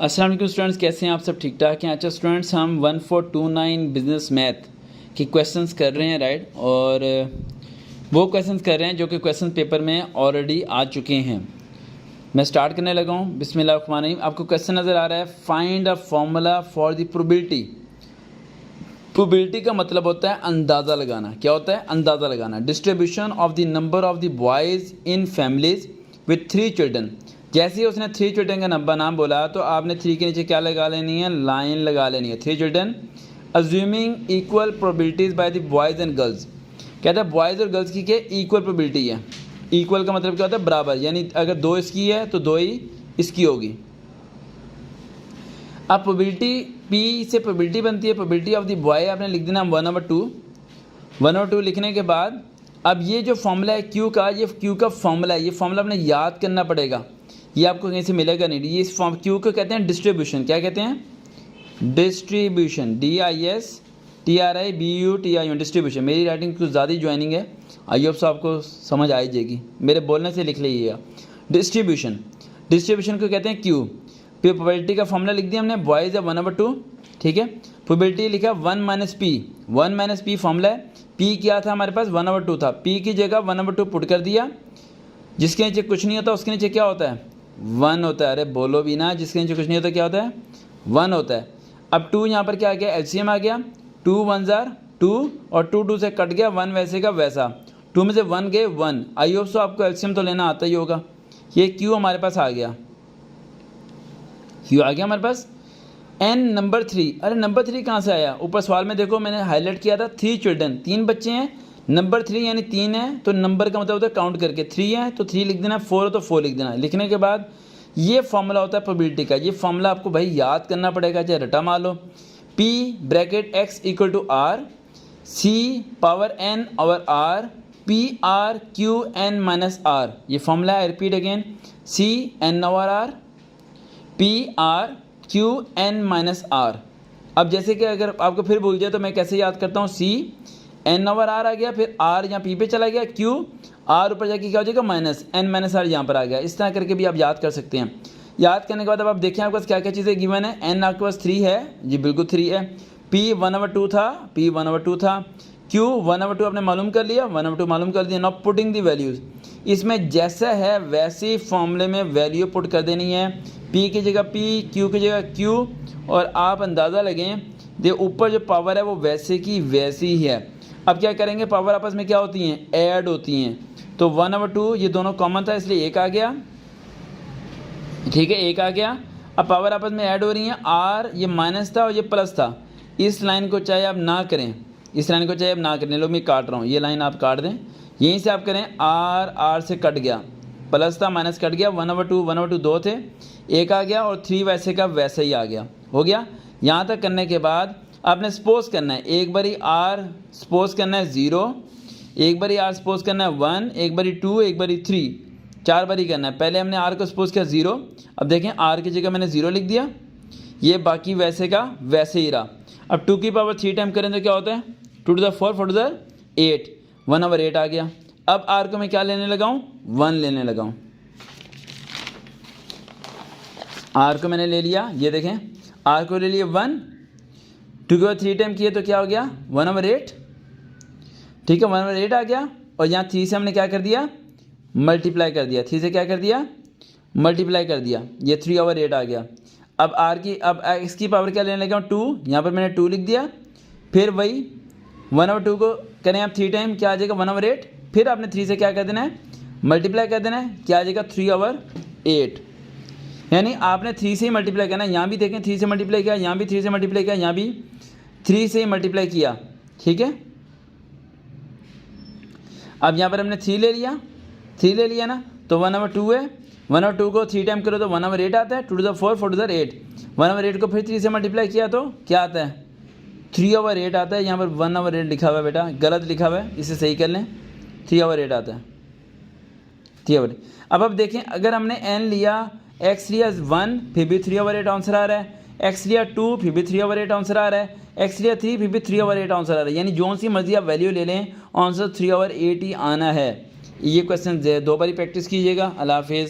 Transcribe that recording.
अस्सलाम वालेकुम स्टूडेंट्स, कैसे हैं आप सब? ठीक ठाक हैं? अच्छा स्टूडेंट्स, हम 1429 बिजनेस मैथ के क्वेश्चंस कर रहे हैं, राइट। और वो क्वेश्चंस कर रहे हैं जो कि क्वेश्चन पेपर में ऑलरेडी आ चुके हैं। मैं स्टार्ट करने लगा हूँ। बिस्मिल्लाहिर्रहमानिर्रहीम। आपको क्वेश्चन नज़र आ रहा है, find a formula for the probability. Probability का मतलब होता है अंदाज़ा लगाना। क्या होता है? अंदाज़ा लगाना। Distribution of the number of the boys in families with 3 children. जैसे ही उसने 3 चिल्ड्रन का नाम बोला तो आपने 3 के नीचे क्या लगा लेनी है? लाइन लगा लेनी है। 3 children assuming equal probabilities by the boys and girls. कहता है बॉयज़ और गर्ल्स की क्या इक्वल प्रोबेबिलिटी है। इक्वल का मतलब क्या होता है? बराबर, यानी अगर 2 इसकी है तो 2 ही इसकी होगी। अब प्रोबेबिलिटी पी से प्रोबेबिलिटी बनती है। प्रोबेबिलिटी ऑफ द बॉय आपने लिख देना 1/2। 1/2 लिखने के बाद अब ये जो फॉर्मूला है क्यू का, ये क्यू का फॉर्मूला है। ये फॉर्मूला आपने याद करना पड़ेगा, ये आपको कहीं से मिलेगा नहीं। ये इस फॉर्म क्यू को कहते हैं डिस्ट्रीब्यूशन। क्या कहते हैं? डिस्ट्रीब्यूशन। DISTRIBUTION, distribution. मेरी राइटिंग कुछ ज़्यादा ही ज्वाइनिंग है, आई होप सो आपको समझ आ जाएगी, मेरे बोलने से लिख लीजिएगा। डिस्ट्रीब्यूशन, डिस्ट्रीब्यूशन को कहते हैं क्यू। फिर प्रोबेबिलिटी का फॉर्मूला लिख दिया हमने, बॉयज़ है 1/2, ठीक है। प्रोबेबिलिटी लिखा 1 - P। 1 - P फॉर्मूला है। P क्या था हमारे पास? 1/2 था। P की जगह 1/2 पुट कर दिया। जिसके नीचे कुछ नहीं होता उसके नीचे क्या होता है? 1 होता है। अरे बोलो भी ना, जिसके नीचे कुछ नहीं होता क्या होता है? 1 होता है। अब 2 यहाँ पर क्या आ गया? LCM आ गया। 2 1 जार 2 और 2 2 से कट गया, 1 वैसे का वैसा। 2 में से 1 गए 1। आई होप सो आपको LCM तो लेना आता ही होगा। ये Q हमारे पास आ गया, Q आ गया हमारे पास। N number 3। अरे नंबर 3 कहाँ से आया? ऊपर सवाल में देखो मैंने हाईलाइट किया था 3 चिल्ड्रन, 3 बच्चे हैं। नंबर 3 यानी 3 है तो नंबर का मतलब होता है काउंट करके। 3 है तो 3 लिख देना, 4 है तो 4 लिख देना। लिखने के बाद ये फॉर्मूला होता है प्रोबेबिलिटी का। ये फॉर्मूला आपको भाई याद करना पड़ेगा, चाहे रटा मार लो। P bracket X equal to R C power N over R PR QN - R। ये फॉर्मूला है, repeat again, C N over R PRQN - R। अब जैसे कि अगर आपको फिर भूल जाए तो मैं कैसे याद करता हूँ? C N ओवर R आ गया, फिर R यहाँ P पे चला गया, Q R ऊपर जाके क्या हो जाएगा? -N - R यहाँ पर आ गया। इस तरह करके भी आप याद कर सकते हैं। याद करने के बाद अब आप देखें आपके पास क्या क्या चीज़ें गिवन है। N आपके पास 3 है, जी बिल्कुल 3 है। P 1/2 था, P 1/2 था। Q 1/2 आपने मालूम कर लिया, 1/2 मालूम कर दिया। नाउ पुटिंग दी वैल्यूज़, इसमें जैसा है वैसे फॉर्मूले में वैल्यू पुट कर देनी है। P की जगह P, Q की जगह Q, और आप अंदाज़ा लगें दे ऊपर जो पावर है वो वैसे की वैसी ही है। अब क्या करेंगे? पावर आपस में क्या होती हैं? ऐड होती हैं। तो 1/2 ये दोनों कॉमन था इसलिए 1 आ गया, ठीक है, 1 आ गया। अब पावर आपस में ऐड हो रही हैं। R ये माइनस था और ये प्लस था। इस लाइन को चाहे आप ना करें, इस लाइन को चाहे आप ना करें, लो मैं काट रहा हूँ, ये लाइन आप काट दें, यहीं से आप करें। R से कट गया, प्लस था माइनस कट गया। 1/2 2 थे, 1 आ गया और 3 वैसे का वैसे ही आ गया। हो गया। यहाँ तक करने के बाद आपने सपोज करना है, एक बारी R सपोज करना है 0, एक बारी R सपोज करना है 1, एक बारी 2, एक बारी 3, 4 बारी करना है। पहले हमने R को सपोज किया 0। अब देखें R की जगह मैंने 0 लिख दिया, ये बाकी वैसे का वैसे ही रहा। अब 2 की पावर 3 टाइम करें तो क्या होता है? 2 to the 4 4 to the 8, 1/8 आ गया। अब R को मैं क्या लेने लगा हूँ? 1 लेने लगा हूँ। R को मैंने ले लिया, ये देखें R को ले लिया 1, 2 के बाद 3 टाइम किए तो क्या हो गया? 1/8, ठीक है, 1/8 आ गया। और यहाँ 3 से हमने क्या कर दिया? मल्टीप्लाई कर दिया। 3 से क्या कर दिया? मल्टीप्लाई कर दिया, ये 3/8 आ गया। अब अब x की पावर क्या लेने लगा हूँ? 2, यहाँ पर मैंने 2 लिख दिया। फिर वही 1/2 को करें आप 3 टाइम, क्या आ जाएगा? 1/8। फिर आपने 3 से क्या कर देना है? मल्टीप्लाई कर देना है, क्या आ जाएगा? 3/8। यानी आपने 3 से ही मल्टीप्लाई करना है। यहाँ भी देखें 3 से मल्टीप्लाई किया, यहाँ भी 3 से मल्टीप्लाई किया, यहाँ भी 3 से ही मल्टीप्लाई किया, ठीक है। अब यहाँ पर हमने 3 ले लिया, 3 ले लिया ना, तो 1/2 है। 1/2 को 3 टाइम करो तो 1/8 आता है। 2 to the 4 4 to the 8, 1/8 को फिर 3 से मल्टीप्लाई किया तो क्या आता है? 3/8 आता है। यहाँ पर 1/8 लिखा हुआ है बेटा, गलत लिखा हुआ है, इसे सही कर लें। 3/8 आता है, 3/8। अब देखें अगर हमने n लिया, x लिया 1 फिर भी 3/8 आंसर आ रहा है, x लिया 2 फिर भी 3/8 आंसर आ रहा है, x लिया 3 फिर भी 3/8 आंसर आ रहा है। यानी जो सी मर्जी आप वैल्यू ले लें, आंसर 3/8 ही आना है। ये क्वेश्चन 2 बारी प्रैक्टिस कीजिएगा। अल्लाह हाफिज़।